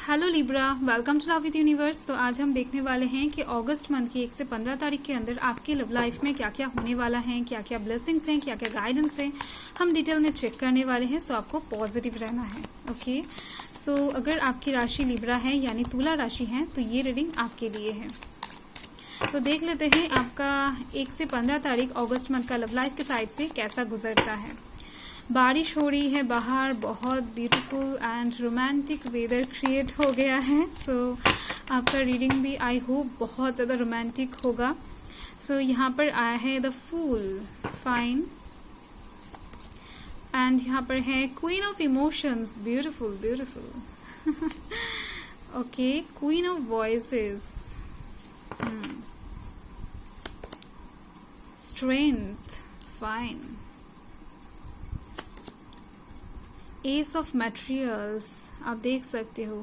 Hello Libra, welcome to love with universe. तो आज हम देखने वाले हैं कि अगस्त मंथ की 1 से 15 तारीख के अंदर आपकी लव लाइफ में क्या क्या होने वाला है, क्या क्या ब्लेसिंग्स हैं, क्या क्या गाइडेंस है, हम डिटेल में चेक करने वाले हैं। सो आपको पॉजिटिव रहना है। ओके, सो अगर आपकी राशि लिब्रा है यानी तुला राशि है तो ये रीडिंग आपके लिए है। तो देख लेते हैं आपका 1 से 15 तारीख अगस्त मंथ का लव लाइफ के साइड से कैसा गुजरता है। बारिश हो रही है बाहर, बहुत beautiful and romantic weather create हो गया है। सो आपका रीडिंग भी आई होप बहुत ज़्यादा रोमांटिक होगा। सो यहाँ पर आया है द फूल, फाइन, एंड यहाँ पर है queen of emotions, beautiful beautiful. Okay, queen of voices, strength, fine, S of materials, आप देख सकते हो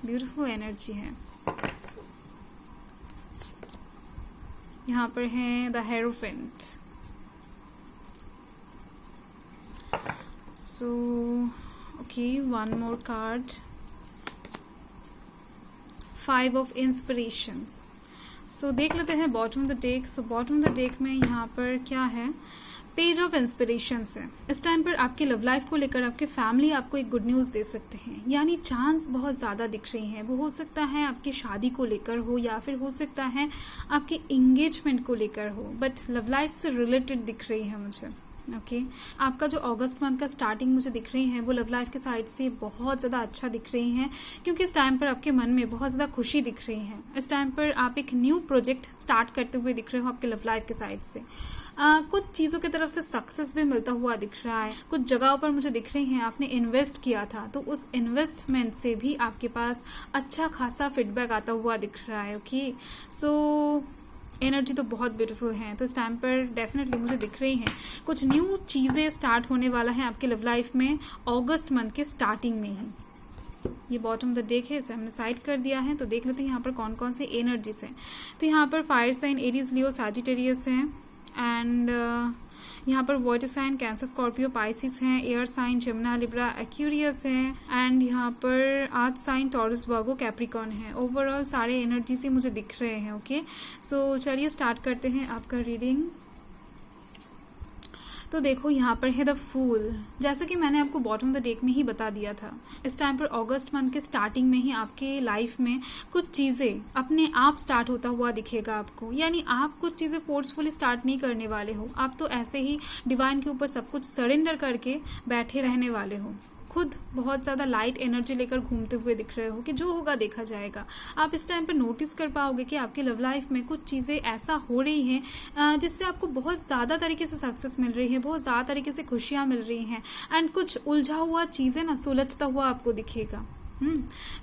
ब्यूटीफुल एनर्जी है। यहाँ पर है the hierophant. So okay, one more card, 5 of inspirations. So देख लेते हैं bottom the deck. So bottom the deck में यहाँ पर क्या है, पेज ऑफ इंस्पिरेशन है। इस टाइम पर आपकी लव लाइफ को लेकर आपके फैमिली आपको एक गुड न्यूज़ दे सकते हैं, यानी चांस बहुत ज़्यादा दिख रही हैं। वो हो सकता है आपकी शादी को लेकर हो या फिर हो सकता है आपके एंगेजमेंट को लेकर हो, बट लव लाइफ से रिलेटेड दिख रही है मुझे। ओके, आपका जो अगस्त मंथ का स्टार्टिंग मुझे दिख रही है वो लव लाइफ के साइड से बहुत ज़्यादा अच्छा दिख रही है, क्योंकि इस टाइम पर आपके मन में बहुत ज़्यादा खुशी दिख रही है। इस टाइम पर आप एक न्यू प्रोजेक्ट स्टार्ट करते हुए दिख रहे हो आपके लव लाइफ के साइड से। कुछ चीज़ों की तरफ से सक्सेस भी मिलता हुआ दिख रहा है। कुछ जगहों पर मुझे दिख रही हैं आपने इन्वेस्ट किया था, तो उस इन्वेस्टमेंट से भी आपके पास अच्छा खासा फीडबैक आता हुआ दिख रहा है। ओके, सो एनर्जी तो बहुत ब्यूटीफुल है। तो इस टाइम पर डेफिनेटली मुझे दिख रही हैं कुछ न्यू चीज़ें स्टार्ट होने वाला है आपके लव लाइफ में अगस्त मंथ के स्टार्टिंग में ही। ये बॉटम द डेक है, इसे हमने साइड कर दिया है। तो देख लेते हैं यहाँ पर कौन कौन से एनर्जीज हैं। तो यहाँ पर fire sign Aries, Leo, Sagittarius है, एंड यहाँ पर water sign Cancer, Scorpio, Pisces हैं, air sign Jamuna, Libra, Aquarius है, एंड यहाँ पर earth sign Taurus, Virgo, Capricorn है। ओवरऑल सारे एनर्जी से मुझे दिख रहे हैं। ओके, सो चलिए स्टार्ट करते हैं आपका रीडिंग। तो देखो यहाँ पर है द फूल, जैसे कि मैंने आपको बॉटम द डेक में ही बता दिया था। इस टाइम पर अगस्त मंथ के स्टार्टिंग में ही आपके लाइफ में कुछ चीज़ें अपने आप स्टार्ट होता हुआ दिखेगा आपको, यानी आप कुछ चीज़ें फोर्सफुली स्टार्ट नहीं करने वाले हो। आप तो ऐसे ही डिवाइन के ऊपर सब कुछ सरेंडर करके बैठे रहने वाले हो। खुद बहुत ज़्यादा लाइट एनर्जी लेकर घूमते हुए दिख रहे हो कि जो होगा देखा जाएगा। आप इस टाइम पर नोटिस कर पाओगे कि आपकी लव लाइफ में कुछ चीज़ें ऐसा हो रही हैं जिससे आपको बहुत ज़्यादा तरीके से सक्सेस मिल रही है, बहुत ज़्यादा तरीके से खुशियाँ मिल रही हैं, एंड कुछ उलझा हुआ चीज़ें ना सुलझता हुआ आपको दिखेगा।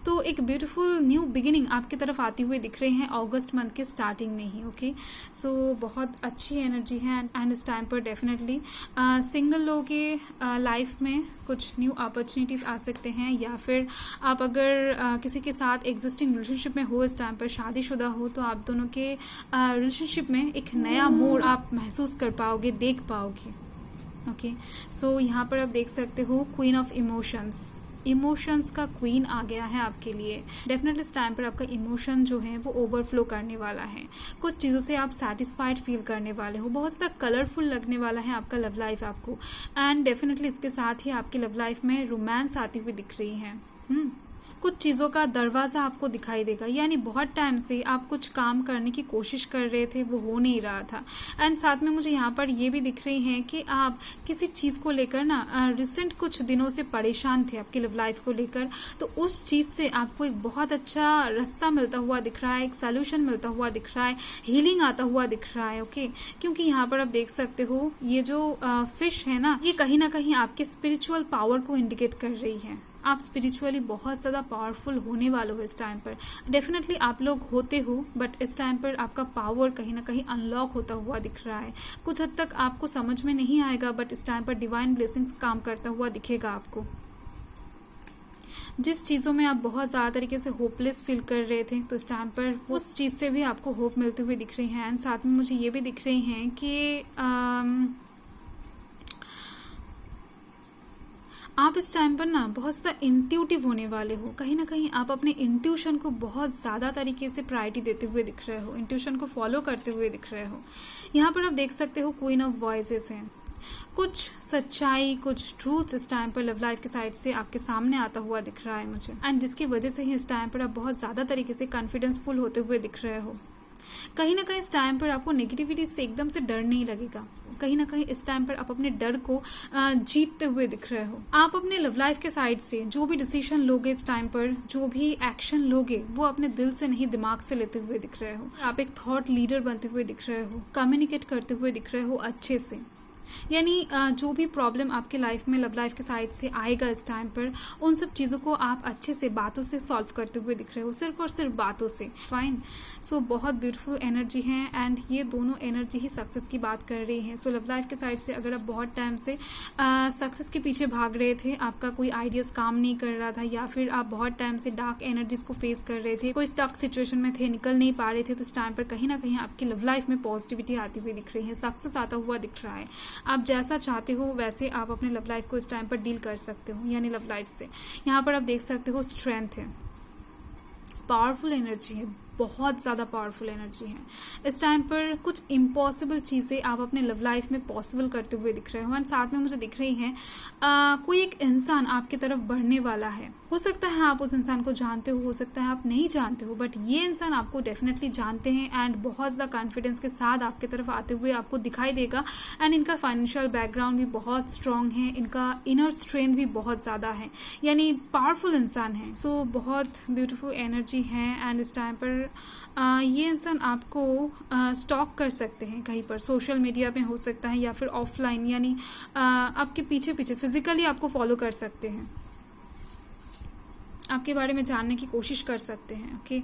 तो एक ब्यूटीफुल न्यू बिगिनिंग आपकी तरफ आती हुई दिख रहे हैं अगस्त मंथ के स्टार्टिंग में ही। ओके, सो बहुत अच्छी एनर्जी है, एंड इस टाइम पर डेफिनेटली सिंगल लोगों के लाइफ में कुछ न्यू अपॉर्चुनिटीज़ आ सकते हैं, या फिर आप अगर किसी के साथ एग्जिस्टिंग रिलेशनशिप में हो, इस टाइम पर शादीशुदा हो, तो आप दोनों के रिलेशनशिप में एक नया मोड़ आप महसूस कर पाओगे, देख पाओगे। ओके, सो यहाँ पर आप देख सकते हो क्वीन ऑफ इमोशंस का क्वीन आ गया है आपके लिए। डेफिनेटली इस टाइम पर आपका इमोशन जो है वो ओवरफ्लो करने वाला है। कुछ चीज़ों से आप सेटिस्फाइड फील करने वाले हो, बहुत ज़्यादा कलरफुल लगने वाला है आपका लव लाइफ आपको, एंड डेफिनेटली इसके साथ ही आपकी लव लाइफ में रोमांस आती हुई दिख रही है। कुछ चीज़ों का दरवाज़ा आपको दिखाई देगा, यानी बहुत टाइम से आप कुछ काम करने की कोशिश कर रहे थे, वो हो नहीं रहा था। एंड साथ में मुझे यहाँ पर ये भी दिख रही है कि आप किसी चीज़ को लेकर ना रिसेंट कुछ दिनों से परेशान थे आपकी लव लाइफ को लेकर, तो उस चीज़ से आपको एक बहुत अच्छा रास्ता मिलता हुआ दिख रहा है, एक सोल्यूशन मिलता हुआ दिख रहा है, हीलिंग आता हुआ दिख रहा है। ओके, क्योंकि यहाँ पर आप देख सकते हो ये जो फिश है ना, ये कहीं ना कहीं आपके स्पिरिचुअल पावर को इंडिकेट कर रही है। आप स्पिरिचुअली बहुत ज़्यादा पावरफुल होने वाले हो इस टाइम पर। डेफिनेटली आप लोग होते हो, बट इस टाइम पर आपका पावर कहीं ना कहीं अनलॉक होता हुआ दिख रहा है। कुछ हद तक आपको समझ में नहीं आएगा, बट इस टाइम पर डिवाइन ब्लेसिंग्स काम करता हुआ दिखेगा आपको। जिस चीज़ों में आप बहुत ज़्यादा तरीके से होपलेस फील कर रहे थे, तो इस टाइम पर उस चीज़ से भी आपको होप मिलती हुई दिख रही है। एंड साथ में मुझे ये भी दिख रही हैं कि आप इस टाइम पर ना बहुत ज़्यादा इंट्यूटिव होने वाले हो। कहीं ना कहीं आप अपने इंट्यूशन को बहुत ज़्यादा तरीके से प्रायोरिटी देते हुए दिख रहे हो, इंट्यूशन को फॉलो करते हुए दिख रहे हो। यहाँ पर आप देख सकते हो क्वीन ऑफ वॉइसेस हैं। कुछ सच्चाई, कुछ ट्रूथ इस टाइम पर लव लाइफ के साइड से आपके सामने आता हुआ दिख रहा है मुझे, एंड जिसकी वजह से ही इस टाइम पर आप बहुत ज़्यादा तरीके से कॉन्फिडेंसफुल होते हुए दिख रहे हो। कहीं ना कहीं इस टाइम पर आपको नेगेटिविटी से एकदम से डर नहीं लगेगा। कहीं ना कहीं इस टाइम पर आप अपने डर को जीतते हुए दिख रहे हो। आप अपने लव लाइफ के साइड से जो भी डिसीजन लोगे इस टाइम पर, जो भी एक्शन लोगे, वो अपने दिल से नहीं दिमाग से लेते हुए दिख रहे हो। आप एक थॉट लीडर बनते हुए दिख रहे हो, कम्युनिकेट करते हुए दिख रहे हो अच्छे से। यानी जो भी प्रॉब्लम आपके लाइफ में लव लाइफ के साइड से आएगा इस टाइम पर, उन सब चीज़ों को आप अच्छे से बातों से सॉल्व करते हुए दिख रहे हो, सिर्फ और सिर्फ बातों से। फाइन। सो बहुत ब्यूटीफुल एनर्जी है, एंड ये दोनों एनर्जी ही सक्सेस की बात कर रही है। सो लव लाइफ के साइड से अगर आप बहुत टाइम से सक्सेस के पीछे भाग रहे थे, आपका कोई आइडियाज काम नहीं कर रहा था, या फिर आप बहुत टाइम से डार्क एनर्जीज को फेस कर रहे थे, कोई स्टक सिचुएशन में थे, निकल नहीं पा रहे थे, तो इस टाइम पर कहीं ना कहीं आपकी लव लाइफ में पॉजिटिविटी आती हुई दिख रही है, सक्सेस आता हुआ दिख रहा है। आप जैसा चाहते हो वैसे आप अपने लव लाइफ को इस टाइम पर डील कर सकते हो, यानी लव लाइफ से। यहाँ पर आप देख सकते हो स्ट्रेंथ है, पावरफुल एनर्जी है, बहुत ज़्यादा पावरफुल एनर्जी है। इस टाइम पर कुछ इम्पॉसिबल चीज़ें आप अपने लव लाइफ में पॉसिबल करते हुए दिख रहे हो, एंड साथ में मुझे दिख रही हैं कोई एक इंसान आपकी तरफ बढ़ने वाला है। हो सकता है आप उस इंसान को जानते हो सकता है आप नहीं जानते हो, बट ये इंसान आपको डेफिनेटली जानते हैं, एंड बहुत ज़्यादा कॉन्फिडेंस के साथ आपकी तरफ आते हुए आपको दिखाई देगा। एंड इनका फाइनेंशियल बैकग्राउंड भी बहुत स्ट्रांग है, इनका इनर स्ट्रेंथ भी बहुत ज़्यादा है, यानी पावरफुल इंसान है। सो बहुत ब्यूटीफुल एनर्जी है, एंड इस टाइम पर ये इंसान आपको स्टॉक कर सकते हैं कहीं पर, सोशल मीडिया में हो सकता है, या फिर ऑफलाइन, यानी आपके पीछे पीछे फिजिकली आपको फॉलो कर सकते हैं, आपके बारे में जानने की कोशिश कर सकते हैं। ओके,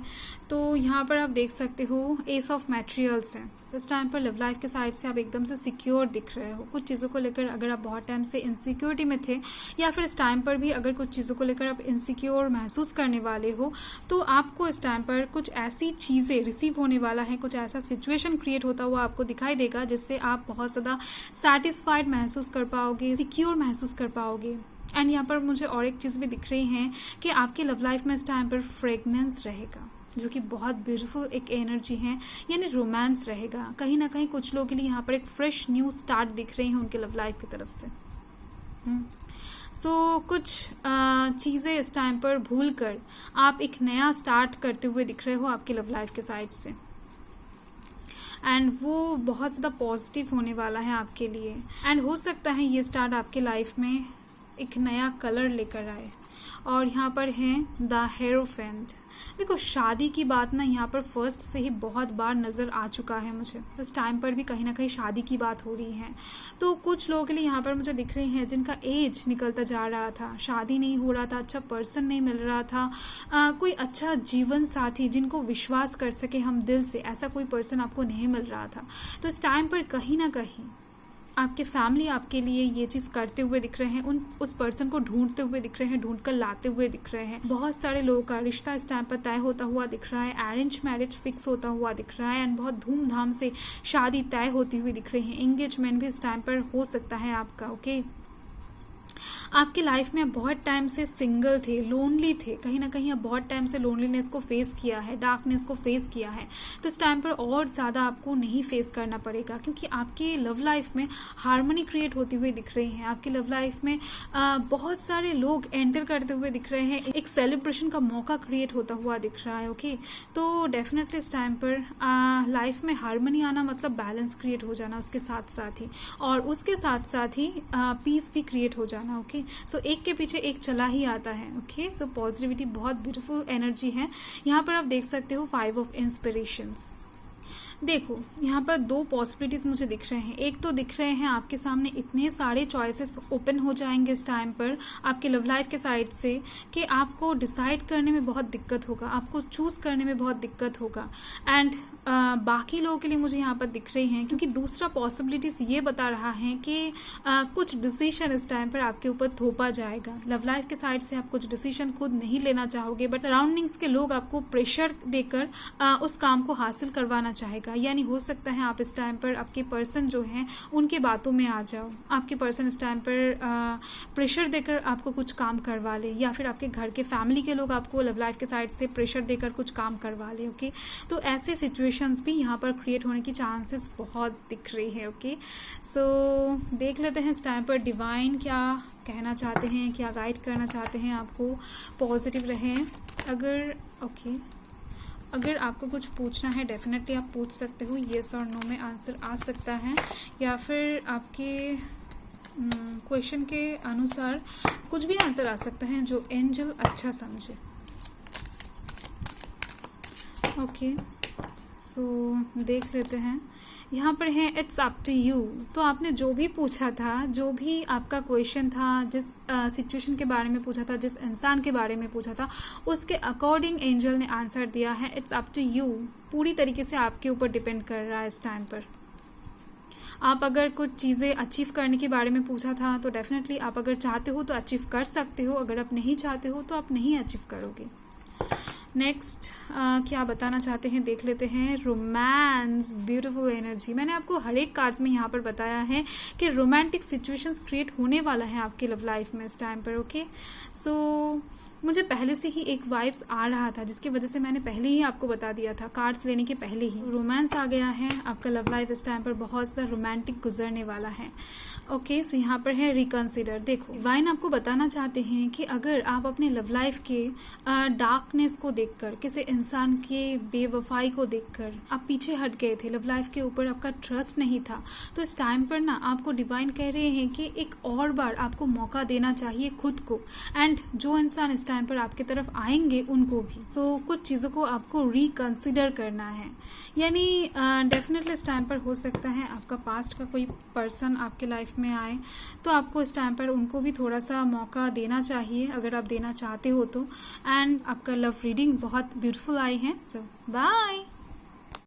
तो यहाँ पर आप देख सकते हो एस ऑफ मैटेरियल्स है। इस टाइम पर लव लाइफ के साइड से आप एकदम से सिक्योर दिख रहे हो। कुछ चीज़ों को लेकर अगर आप बहुत टाइम से इनसिक्योरिटी में थे, या फिर इस टाइम पर भी अगर कुछ चीज़ों को लेकर आप इनसिक्योर महसूस करने वाले हो, तो आपको इस टाइम पर कुछ ऐसी चीज़ें रिसीव होने वाला है, कुछ ऐसा सिचुएशन क्रिएट होता हुआ आपको दिखाई देगा, जिससे आप बहुत ज़्यादा सेटिस्फाइड महसूस कर पाओगे, सिक्योर महसूस कर पाओगे। एंड यहाँ पर मुझे और एक चीज़ भी दिख रही है कि आपकी लव लाइफ में इस टाइम पर फ्रेगनेंस रहेगा, जो कि बहुत ब्यूटीफुल एक एनर्जी है, यानी रोमांस रहेगा। कहीं ना कहीं कुछ लोगों के लिए यहाँ पर एक फ्रेश न्यू स्टार्ट दिख रही है उनके लव लाइफ की तरफ से। सो कुछ चीज़ें इस टाइम पर भूल कर आप एक नया स्टार्ट करते हुए दिख रहे हो आपकी लव लाइफ के साइड से, एंड वो बहुत ज़्यादा पॉजिटिव होने वाला है आपके लिए। एंड हो सकता है ये स्टार्ट आपके लाइफ में एक नया कलर लेकर आए। और यहाँ पर है द हेरोफेंट। देखो, शादी की बात ना यहाँ पर फर्स्ट से ही बहुत बार नज़र आ चुका है मुझे, तो इस टाइम पर भी कहीं ना कहीं शादी की बात हो रही है। तो कुछ लोगों के लिए यहाँ पर मुझे दिख रहे हैं जिनका एज निकलता जा रहा था, शादी नहीं हो रहा था, अच्छा पर्सन नहीं मिल रहा था, कोई अच्छा जीवन साथी जिनको विश्वास कर सके हम दिल से, ऐसा कोई पर्सन आपको नहीं मिल रहा था। तो इस टाइम पर कहीं ना कहीं आपके फैमिली आपके लिए ये चीज़ करते हुए दिख रहे हैं, उस पर्सन को ढूंढते हुए दिख रहे हैं, ढूंढ कर लाते हुए दिख रहे हैं। बहुत सारे लोगों का रिश्ता इस टाइम पर तय होता हुआ दिख रहा है, अरेंज मैरिज फिक्स होता हुआ दिख रहा है, एंड बहुत धूमधाम से शादी तय होती हुई दिख रही है। एंगेजमेंट भी इस टाइम पर हो सकता है आपका। ओके, आपकी लाइफ में बहुत टाइम से सिंगल थे, लोनली थे, कहीं ना कहीं आप बहुत टाइम से लोनलीनेस को फेस किया है, डार्कनेस को फेस किया है। तो इस टाइम पर और ज़्यादा आपको नहीं फेस करना पड़ेगा, क्योंकि आपकी लव लाइफ में हार्मनी क्रिएट होती हुई दिख रही है। आपकी लव लाइफ में बहुत सारे लोग एंटर करते हुए दिख रहे हैं, एक सेलिब्रेशन का मौका क्रिएट होता हुआ दिख रहा है। ओके, तो डेफिनेटली इस टाइम पर लाइफ में हार्मनी आना मतलब बैलेंस क्रिएट हो जाना उसके साथ साथ ही, और उसके साथ साथ ही पीस भी क्रिएट हो जाना। ओके, सो एक के पीछे एक चला ही आता है। ओके, सो पॉजिटिविटी बहुत ब्यूटीफुल एनर्जी है। यहाँ पर आप देख सकते हो 5 ऑफ इंस्पिरेशंस। देखो, यहाँ पर 2 पॉसिबिलिटीज मुझे दिख रहे हैं। एक तो दिख रहे हैं आपके सामने इतने सारे चॉइसेस ओपन हो जाएंगे इस टाइम पर आपके लव लाइफ के साइड से कि आपको डिसाइड करने में बहुत दिक्कत होगा, आपको चूज करने में बहुत दिक्कत होगा। एंड बाकी लोगों के लिए मुझे यहाँ पर दिख रही हैं, क्योंकि दूसरा पॉसिबिलिटीज ये बता रहा है कि कुछ डिसीजन इस टाइम पर आपके ऊपर थोपा जाएगा। लव लाइफ के साइड से आप कुछ डिसीजन खुद नहीं लेना चाहोगे, बट सराउंडिंग्स के लोग आपको प्रेशर देकर उस काम को हासिल करवाना चाहेगा। जाएगा, यानी हो सकता है आप इस टाइम पर आपके पर्सन जो हैं उनके बातों में आ जाओ। आपके पर्सन इस टाइम पर प्रेशर देकर आपको कुछ काम करवा ले, या फिर आपके घर के फैमिली के लोग आपको लव लाइफ के साइड से प्रेशर देकर कुछ काम करवा ले। ओके, तो ऐसे सिचुएशंस भी यहाँ पर क्रिएट होने की चांसेस बहुत दिख रही है। ओके, सो देख लेते हैं इस टाइम पर डिवाइन क्या कहना चाहते हैं, क्या गाइड करना चाहते हैं आपको। पॉजिटिव रहें। अगर आपको कुछ पूछना है डेफिनेटली आप पूछ सकते हो, येस और नो में आंसर आ सकता है, या फिर आपके क्वेश्चन के अनुसार कुछ भी आंसर आ सकता है जो एंजल अच्छा समझे। ओके, सो देख लेते हैं। यहाँ पर है इट्स अप टू यू। तो आपने जो भी पूछा था, जो भी आपका क्वेश्चन था, जिस सिचुएशन के बारे में पूछा था, जिस इंसान के बारे में पूछा था, उसके अकॉर्डिंग एंजल ने आंसर दिया है। इट्स अप टू यू पूरी तरीके से आपके ऊपर डिपेंड कर रहा है इस टाइम पर। आप अगर कुछ चीज़ें अचीव करने के बारे में पूछा था तो डेफिनेटली आप अगर चाहते हो तो अचीव कर सकते हो, अगर आप नहीं चाहते हो तो आप नहीं अचीव करोगे। नेक्स्ट क्या बताना चाहते हैं देख लेते हैं। Romance, beautiful energy. मैंने आपको हर एक कार्ड्स में यहाँ पर बताया है कि रोमांटिक सिचुएशंस क्रिएट होने वाला है आपकी लव लाइफ में इस टाइम पर। ओके, सो मुझे पहले से ही एक वाइब्स आ रहा था, जिसकी वजह से मैंने पहले ही आपको बता दिया था, कार्ड्स लेने के पहले ही रोमांस आ गया है। आपका लव लाइफ इस टाइम पर बहुत ज़्यादा रोमांटिक गुजरने वाला है। ओके, सो यहाँ पर है रिकंसिडर। देखो, डिवाइन आपको बताना चाहते हैं कि अगर आप अपने लव लाइफ के डार्कनेस को देखकर, किसी इंसान के बेवफाई को देखकर आप पीछे हट गए थे, लव लाइफ के ऊपर आपका ट्रस्ट नहीं था, तो इस टाइम पर ना आपको डिवाइन कह रहे हैं कि एक और बार आपको मौका देना चाहिए खुद को, एंड जो इंसान इस टाइम पर आपके तरफ आएंगे उनको भी। सो कुछ चीज़ों को आपको रिकंसिडर करना है, यानी डेफिनेटली इस टाइम पर हो सकता है आपका पास्ट का कोई पर्सन आपके लाइफ में आए, तो आपको इस टाइम पर उनको भी थोड़ा सा मौका देना चाहिए अगर आप देना चाहते हो तो। एंड आपका लव रीडिंग बहुत ब्यूटीफुल आई है। सो बाय।